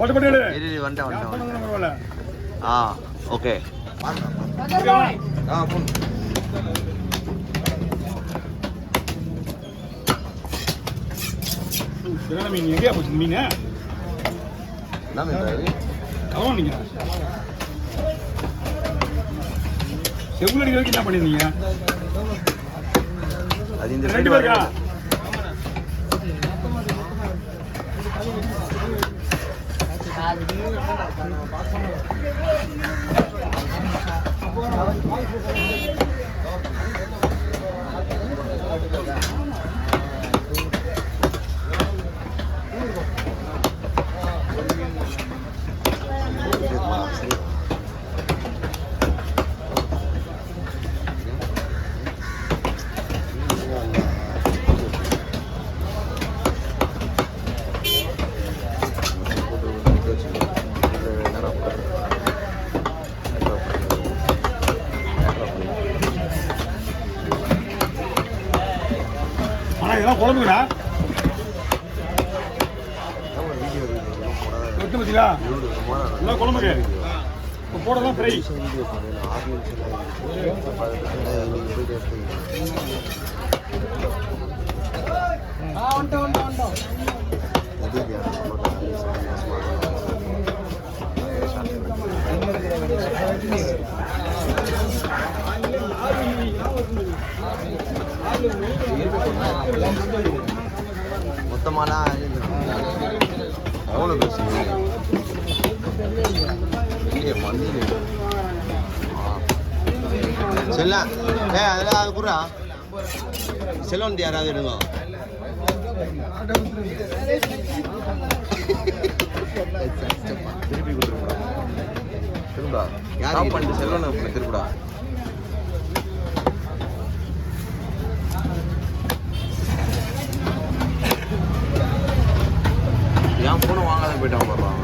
வந்துட்டேன். ஆ ஓகே. மீன் எங்கேயா போச்சு மீன்? என்ன மீன்? கவனம் நீங்க செவ்வளடி வரைக்கும் என்ன பண்ணிருந்தீங்க? அது இந்த ரெண்டு பேருக்கா? இதெல்லாம் குழம்புடா பத்தியா எல்லாம் குழம்புங்க போடலாம் ஃப்ரை. மொத்தமாலாம் எவ்வளோ பேசு செல்லாம் அதெல்லாம் அது கூட செல்லம் யாராவது எடுங்க. திருப்பி கொடுத்துருக்கூடா திரும்பா யாரும் பண்ணிட்டு செல்லம் திருப்பிடா. ஏன் போன வாங்காத போயிட்டான் பாருவாங்க.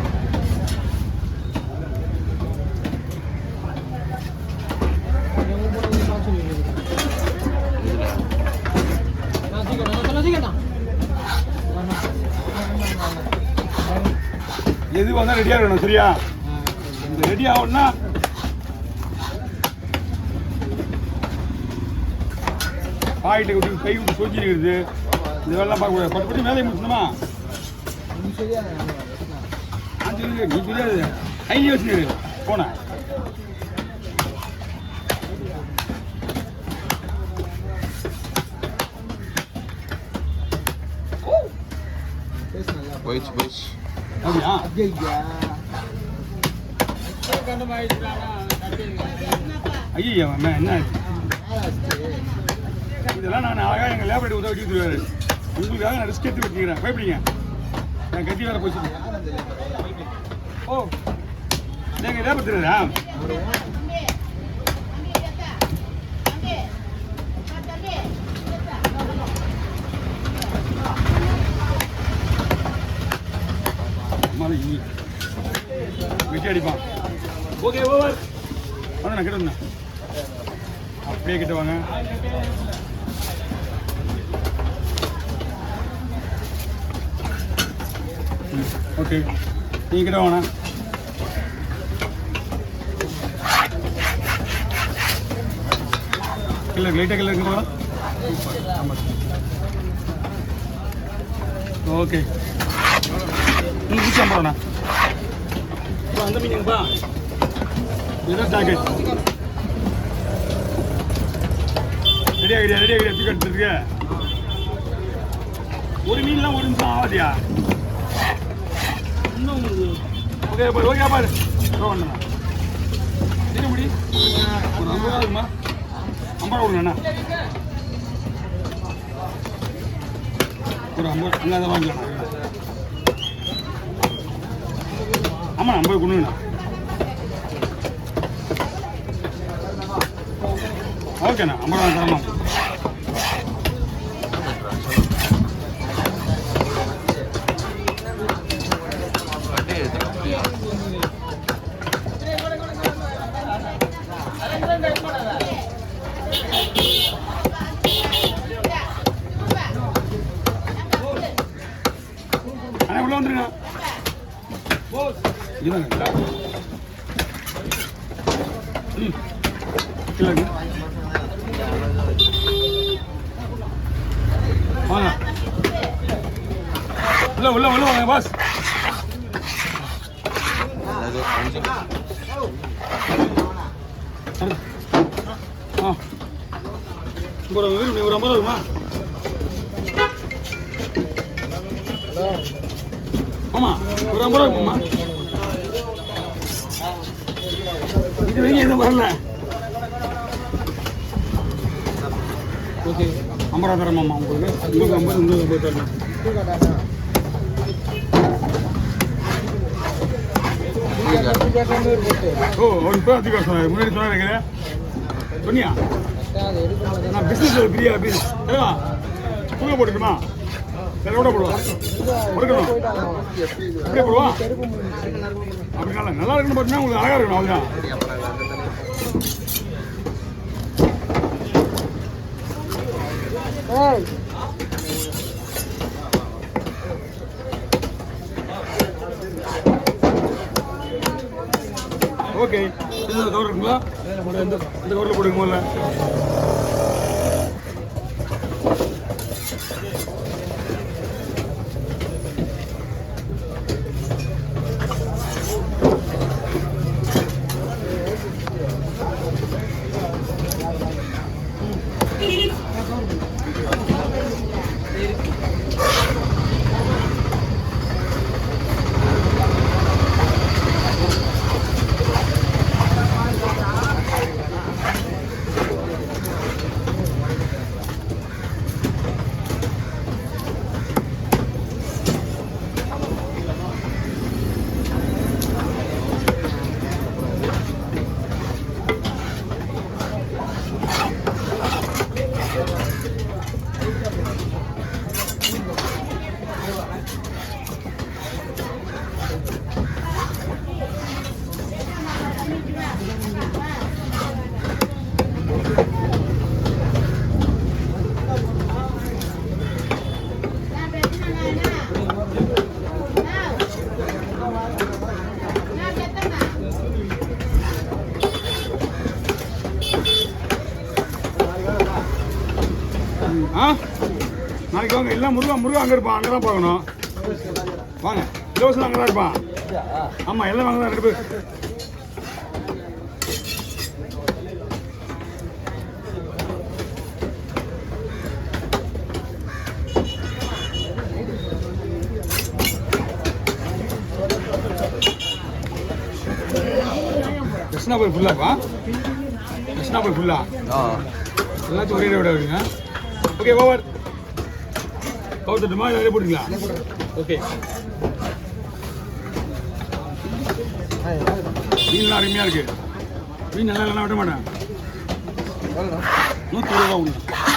எது வந்தா ரெடியா இருக்கணும் சரியா? இந்த ரெடி ஆகணும்னா பாயிட்ட விட்டு கை விட்டு சொச்சி இருக்குது. இதெல்லாம் பார்க்க கூடாது. 10 படி மேலே முடிச்சுமா நீ தெரியாது கையிலே வச்சுரு போன. போயிடுச்சு போயிடுச்சு. அப்படியா? ஐயா என்ன இதெல்லாம் நான் அழகாக எங்கள் லேபரேட்டரி உதவி வச்சுருவாரு. உங்களுக்காக நான் ரிஸ்க் எடுத்து வச்சுக்கிறேன். பயப்படிங்க என் கட்டி வேலை போச்சு. ஓ நீங்கள் லேபர் தெரியுதா? வெட்டி அடிப்பான். ஓகே ஓவர் நான் கிட்ட அப்படியே கிட்ட வாங்க. ஓகே நீங்க கிட்ட வாங்க. கிலோ லைட்டாக கிலோ இருக்குங்களா? ஓகே நீங்கள் பிடிச்சி அம்புறோண்ணா. இப்போ அந்த மீனுங்கப்பா இதுதான் ஜாக்கெட் ரெடியாக தூக்கி எடுத்துருக்கு. ஒரு மீன்லாம் 1 நிமிஷம் ஆகாதியா? இன்னும் ஓகே ஓகே பாரு ஒன்றுண்ணா என்ன முடி ஒரு 50 ரூபா இருக்குமா? 50 ரூபா கொடுங்கண்ணா. ஒரு 50 அங்கே தான் வாங்கிக்கலாம். ஆமாம் 50 கொடுங்கண்ணா. ஓகேண்ணா 50 ரூபா தரலாம். அண்ணா உள்ள வந்துருங்க. ஓ இதுதான் இல்லைங்க வாங்க உள்ள வாங்க பாஸ். ஒரு 50 ரூபா ஆமா ஒரு 50 ரூபா இருக்குமா? இது வரைக்கும் எதுவும் வரல. ஓகே 50 ரூபா தரமாம்மா உங்களுக்கு. உங்களுக்கு 50 தரணும். ஓ ஒரு இப்போ அதிகம் சொன்னார். முன்னாடி சொன்னாருங்க சொன்னியா? நான் பிஸ்னஸ் ஃப்ரீயா தூங்க போட்டுக்குமா? வேற கூட போடுவா கொடுக்கணும் அப்படியே போடுவா. அப்படி நல்லா இருக்குன்னு பார்த்தீங்கன்னா உங்களுக்கு அழகா இருக்கணும். அவ்வளோதான். ஓகே இதில் கவர் இருக்குங்களா? இந்த கவரில் போடுங்க முதல்ல. நாளைக்கு வாங்க. எல்லாம் முருகா அங்கே இருப்பான். அங்கே தான் பார்க்கணும். வாங்க இலவசம் அங்கே தான் இருப்பான். ஆமாம் எல்லாம் வாங்க தான் 2 பேர். கிருஷ்ணாபுரி ஃபுல்லாப்பா? கிருஷ்ணாபுரி ஃபுல்லா? எல்லாத்தையும் ஒரே விட வருங்க. Okay over. கவுத்துட்டுமா நிறைய போட்டுங்களா? ஓகே மீன்லாம் அருமையாக இருக்கு. மீன் நல்லா இல்லைன்னா விட மாட்டேன். 120 ரூபா.